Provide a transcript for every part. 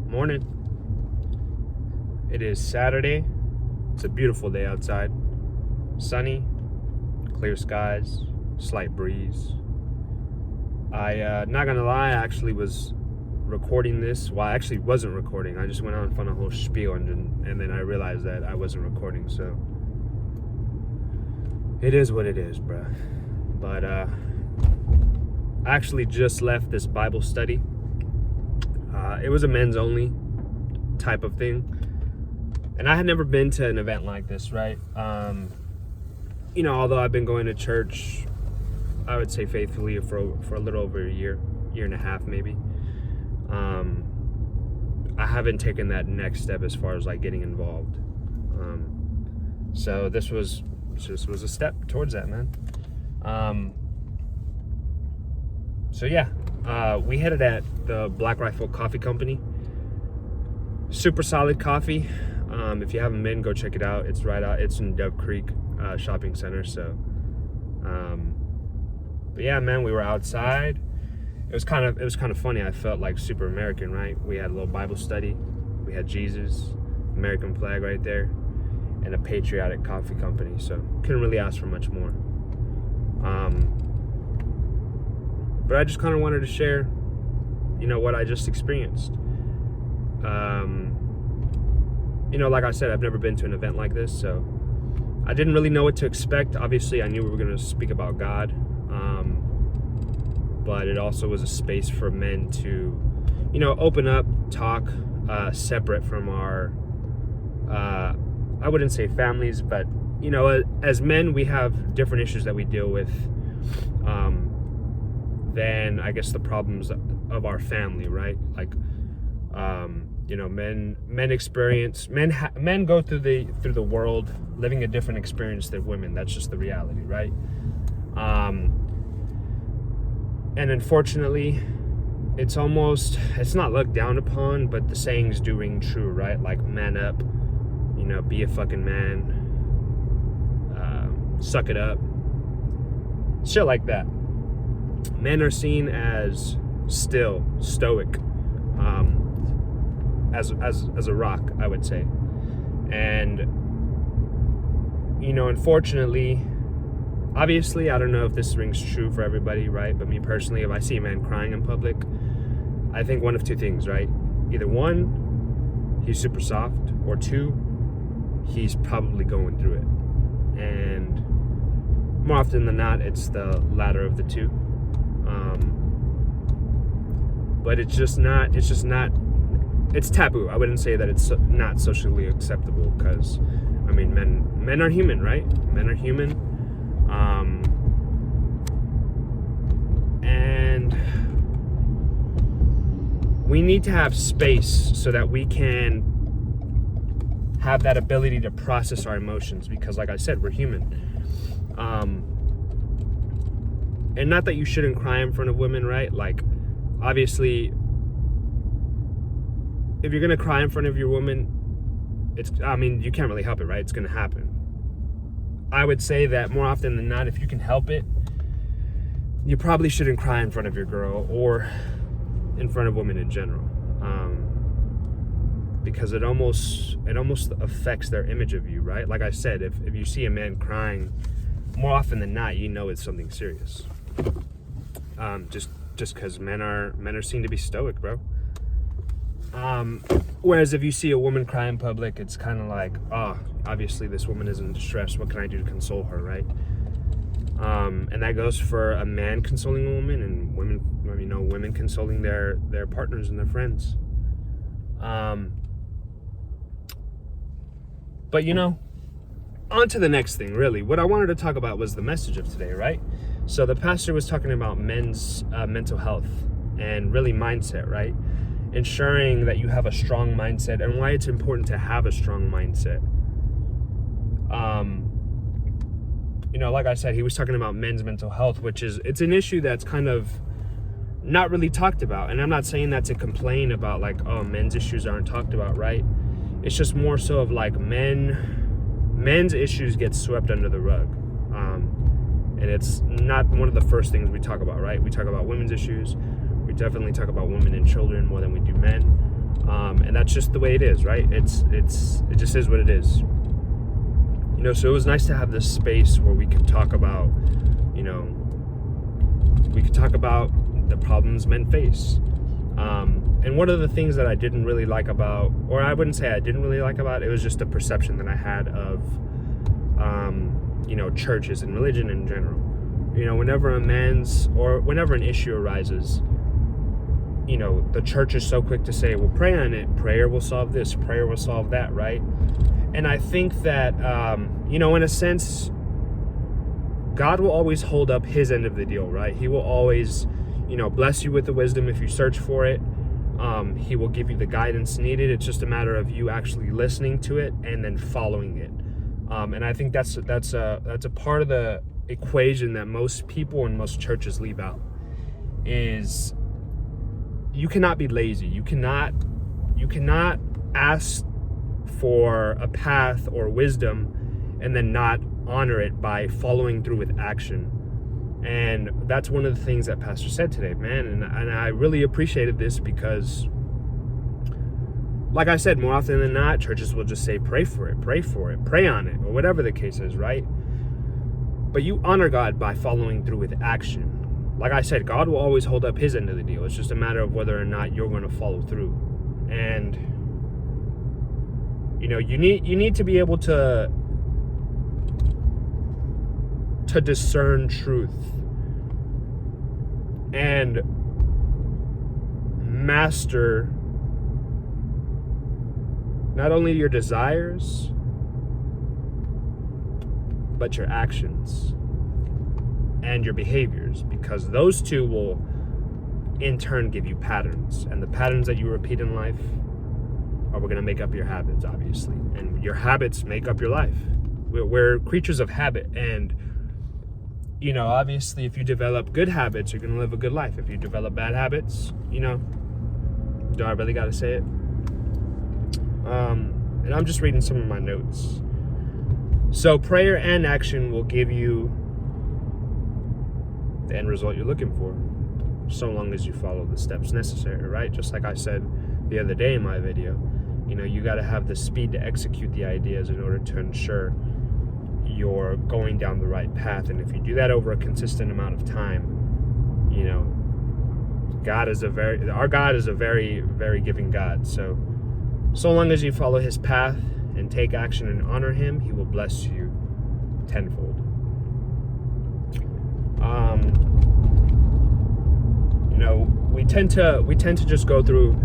Morning. It is Saturday. It's a beautiful day outside. Sunny, clear skies, slight breeze. Not gonna lie, I actually was recording this. Well, I actually wasn't recording. I just went on a whole spiel and then I realized that I wasn't recording. So it is what it is, bruh. But I actually just left this Bible study. It was a men's only type of thing. And I had never been to an event like this, right? Although I've been going to church, I would say faithfully for a little over a year and a half maybe. I haven't taken that next step as far as like getting involved. So this was a step towards that, man. We headed at the Black Rifle Coffee Company. Super solid coffee. If you haven't been, go check it out. It's it's in Dove Creek Shopping Center. So, but yeah, man, we were outside. It was kind of funny. I felt like super American, right? We had a little Bible study. We had Jesus, American flag right there, and a patriotic coffee company. So couldn't really ask for much more. But I just kind of wanted to share, what I just experienced. Like I said, I've never been to an event like this, so I didn't really know what to expect. Obviously, I knew we were going to speak about God, but it also was a space for men to, open up, talk, separate from our, I wouldn't say families, but, as men, we have different issues that we deal with than, I guess, the problems of our family, right? Like, men go through the world living a different experience than women. That's just the reality, right? And unfortunately, it's not looked down upon, but the sayings do ring true, right? Like, man up, be a fucking man, suck it up, shit like that. Men are seen as still stoic, as a rock, I would say. And unfortunately, obviously, I don't know if this rings true for everybody, right? But me personally, if I see a man crying in public, I think one of two things, right? Either one, he's super soft, or two, he's probably going through it. And more often than not, it's the latter of the two. But it's taboo. I wouldn't say that it's not socially acceptable, because men are human, right? Men are human. And we need to have space so that we can have that ability to process our emotions, because like I said, we're human. And not that you shouldn't cry in front of women, right? Like, obviously, if you're gonna cry in front of your woman, you can't really help it, right? It's gonna happen. I would say that more often than not, if you can help it, you probably shouldn't cry in front of your girl or in front of women in general, because it almost affects their image of you, right? Like I said, if you see a man crying, more often than not, it's something serious. Just because men are seen to be stoic, bro. Whereas if you see a woman cry in public, it's kind of like, oh, obviously this woman is in distress. What can I do to console her, right? And that goes for a man consoling a woman, and women consoling their partners and their friends. But on to the next thing, really. What I wanted to talk about was the message of today, right? So the pastor was talking about men's mental health and really mindset, right? Ensuring that you have a strong mindset, and why it's important to have a strong mindset. Like I said, he was talking about men's mental health, it's an issue that's kind of not really talked about. And I'm not saying that to complain about like, oh, men's issues aren't talked about, right? It's just more so of like men's issues get swept under the rug. And it's not one of the first things we talk about, right? We talk about women's issues. We definitely talk about women and children more than we do men. And that's just the way it is, right? It just is what it is. So it was nice to have this space where we could talk about, the problems men face. And one of the things that I didn't really like about, or I wouldn't say I didn't really like about, it was just the perception that I had of, churches and religion in general. Whenever whenever an issue arises, the church is so quick to say, well, pray on it. Prayer will solve this. Prayer will solve that, right? And I think that, in a sense, God will always hold up his end of the deal, right? He will always, bless you with the wisdom if you search for it. He will give you the guidance needed. It's just a matter of you actually listening to it and then following it. And I think that's a part of the equation that most people and most churches leave out, is you cannot be lazy. You cannot ask for a path or wisdom and then not honor it by following through with action. And that's one of the things that Pastor said today, man. And I really appreciated this because, like I said, more often than not, churches will just say, pray for it, pray on it, or whatever the case is, right? But you honor God by following through with action. Like I said, God will always hold up his end of the deal. It's just a matter of whether or not you're going to follow through. And, you need to be able to discern truth and master not only your desires, but your actions and your behaviors, because those two will in turn give you patterns, and the patterns that you repeat in life are going to make up your habits, obviously, and your habits make up your life. We're creatures of habit, and obviously if you develop good habits, you're going to live a good life. If you develop bad habits, do I really got to say it? And I'm just reading some of my notes. So prayer and action will give you the end result you're looking for, so long as you follow the steps necessary, right? Just like I said the other day in my video, you got to have the speed to execute the ideas in order to ensure you're going down the right path. And if you do that over a consistent amount of time, our God is a very, very giving God. So long as you follow his path and take action and honor him, he will bless you tenfold. We tend to just go through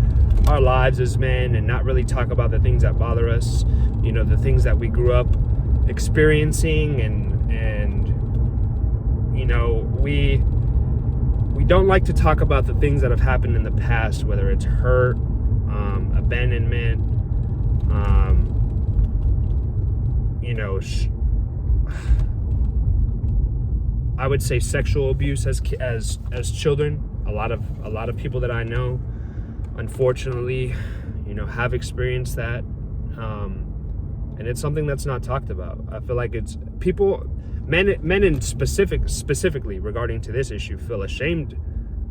our lives as men and not really talk about the things that bother us, the things that we grew up experiencing, and we don't like to talk about the things that have happened in the past, whether it's hurt, abandonment, I would say sexual abuse as children. A lot of people that I know, unfortunately, have experienced that, and it's something that's not talked about. I feel like it's men in specifically regarding to this issue feel ashamed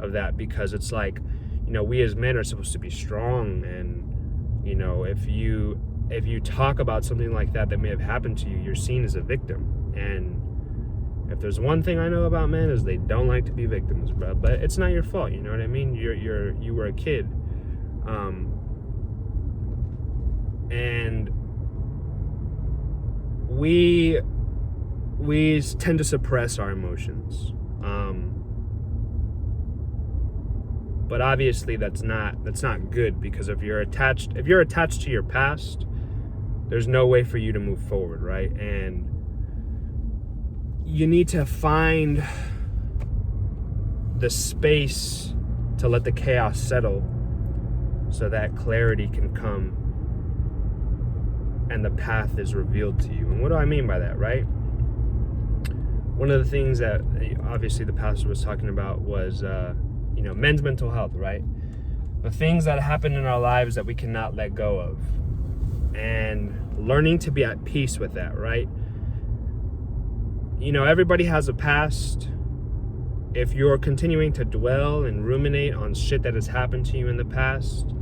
of that, because it's like, we as men are supposed to be strong, and if you talk about something like that may have happened to you, you're seen as a victim. And if there's one thing I know about men, is they don't like to be victims, bro. But it's not your fault, you know what I mean? You were a kid, and we tend to suppress our emotions, but obviously that's not good, because if you're attached to your past, there's no way for you to move forward, right? And you need to find the space to let the chaos settle, so that clarity can come and the path is revealed to you. And what do I mean by that, right? One of the things that obviously the pastor was talking about was men's mental health, right? The things that happen in our lives that we cannot let go of, and learning to be at peace with that, right? Everybody has a past. If you're continuing to dwell and ruminate on shit that has happened to you in the past,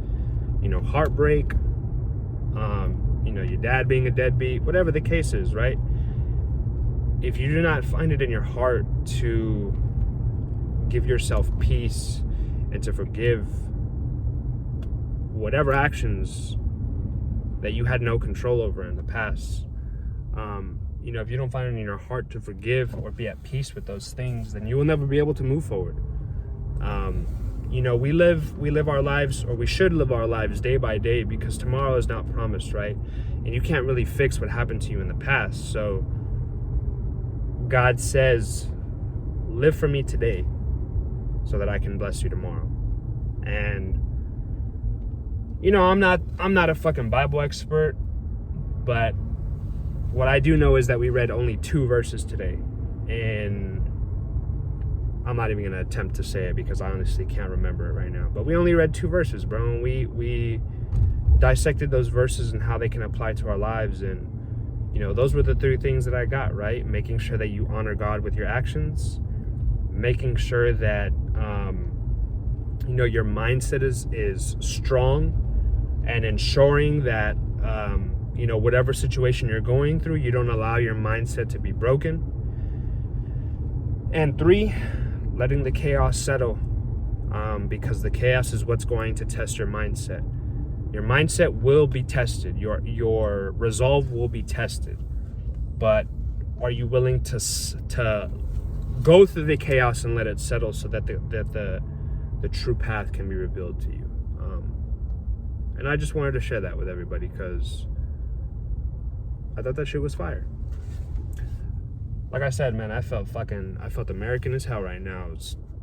heartbreak, your dad being a deadbeat, whatever the case is, right? If you do not find it in your heart to give yourself peace and to forgive whatever actions that you had no control over in the past, if you don't find it in your heart to forgive or be at peace with those things, then you will never be able to move forward. We live our lives, or we should live our lives day by day, because tomorrow is not promised, right? And you can't really fix what happened to you in the past. So God says, live for me today so that I can bless you tomorrow. And I'm not a fucking Bible expert, but what I do know is that we read only 2 verses today, and I'm not even gonna attempt to say it because I honestly can't remember it right now. But we only read 2 verses, bro, and we dissected those verses and how they can apply to our lives. And those were the 3 things that I got, right? Making sure that you honor God with your actions, making sure that your mindset is strong, and ensuring that whatever situation you're going through, you don't allow your mindset to be broken. And 3, letting the chaos settle, because the chaos is what's going to test your mindset. Your mindset will be tested. Your resolve will be tested. But are you willing to go through the chaos and let it settle so that the true path can be revealed to you? And I just wanted to share that with everybody because I thought that shit was fire. Like I said, man, I felt American as hell right now.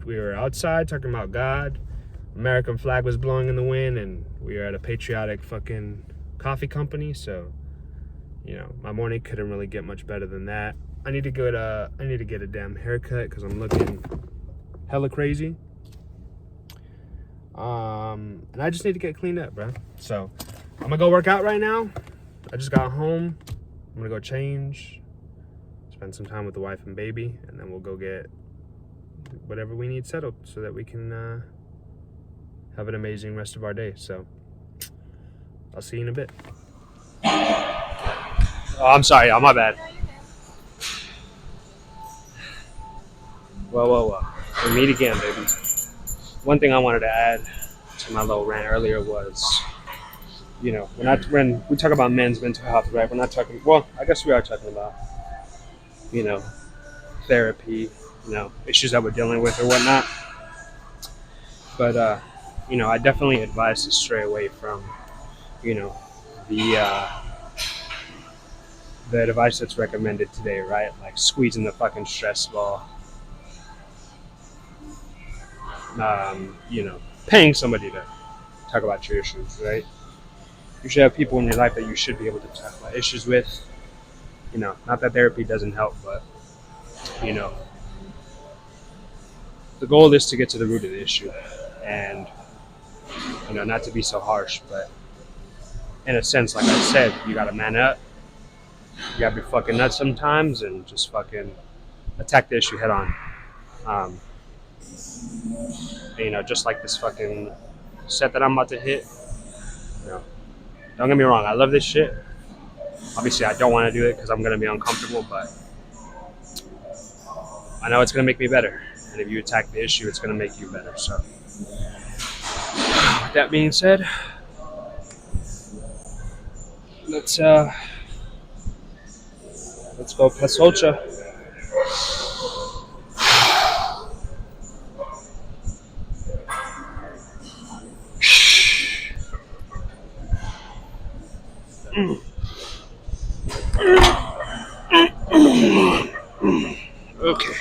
We were outside talking about God. American flag was blowing in the wind, and we were at a patriotic fucking coffee company. So, my morning couldn't really get much better than that. I need to get a damn haircut because I'm looking hella crazy. And I just need to get cleaned up, bro. So I'm gonna go work out right now. I just got home. I'm gonna go change, spend some time with the wife and baby, and then we'll go get whatever we need settled so that we can have an amazing rest of our day. So I'll see you in a bit. Oh, I'm sorry, my bad. Well. We meet again, baby. One thing I wanted to add to my little rant earlier was, when we talk about men's mental health, right? We're not talking, well, I guess we are talking about, therapy, issues that we're dealing with or whatnot. But, I definitely advise to stray away from, the advice that's recommended today, right? Like squeezing the fucking stress ball. Paying somebody to talk about your issues, right? You should have people in your life that you should be able to talk about issues with. Not that therapy doesn't help, but, the goal is to get to the root of the issue and, not to be so harsh, but in a sense, like I said, you gotta man up. You gotta be fucking nuts sometimes and just fucking attack the issue head on. Just like this fucking set that I'm about to hit. Don't get me wrong, I love this shit. Obviously, I don't want to do it because I'm going to be uncomfortable, but I know it's going to make me better. And if you attack the issue, it's going to make you better. So, with that being said, let's go Pasolcha. Okay.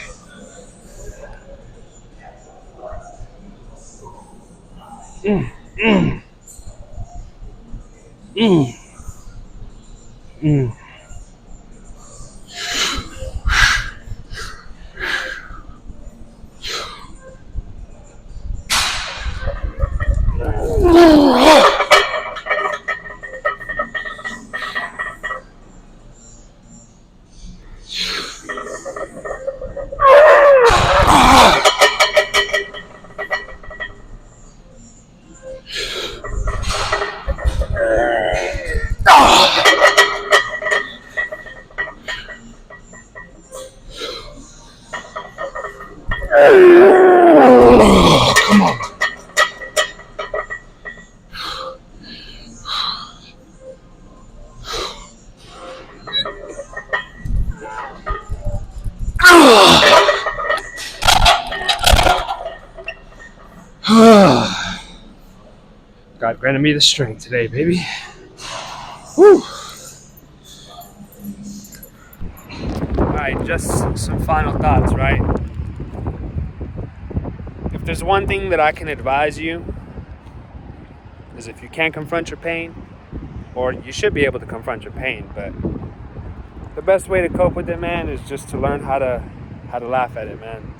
God granted me the strength today, baby. Whew. Alright, just some final thoughts, right? If there's one thing that I can advise you, is if you can't confront your pain, or you should be able to confront your pain, but the best way to cope with it, man, is just to learn how to laugh at it, man.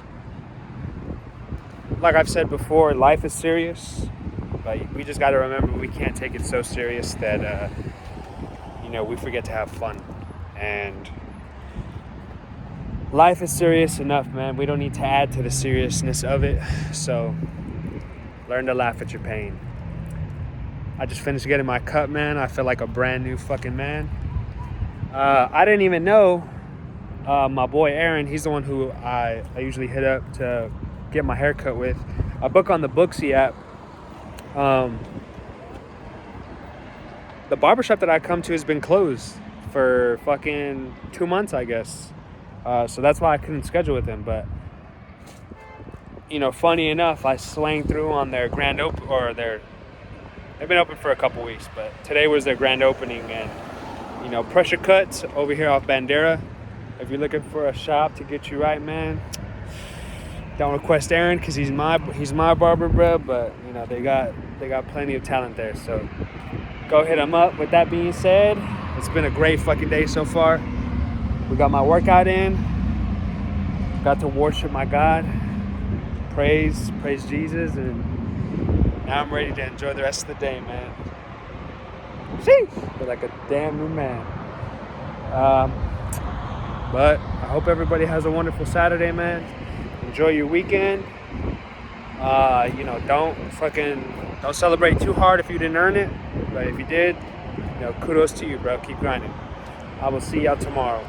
Like I've said before, life is serious, but we just got to remember we can't take it so serious that we forget to have fun. And life is serious enough, man. We don't need to add to the seriousness of it. So learn to laugh at your pain. I just finished getting my cut, man. I feel like a brand new fucking man. I didn't even know my boy Aaron, he's the one who I usually hit up to get my hair cut with. I book on the Booksy app. The barbershop that I come to has been closed for fucking 2 months, I guess. So that's why I couldn't schedule with him. But, funny enough, I swang through on their grand open, they've been open for a couple weeks, but today was their grand opening. And, Pressure Cuts over here off Bandera. If you're looking for a shop to get you right, man, don't request Aaron because he's my barber, bro. But they got plenty of talent there, so go hit him up. With that being said, it's been a great fucking day so far. We got my workout in. Got to worship my God, praise Jesus, and now I'm ready to enjoy the rest of the day, man. Sheesh, feel like a damn new man. But I hope everybody has a wonderful Saturday, man. Enjoy your weekend. Don't celebrate too hard if you didn't earn it. But if you did, kudos to you, bro. Keep grinding. I will see y'all tomorrow.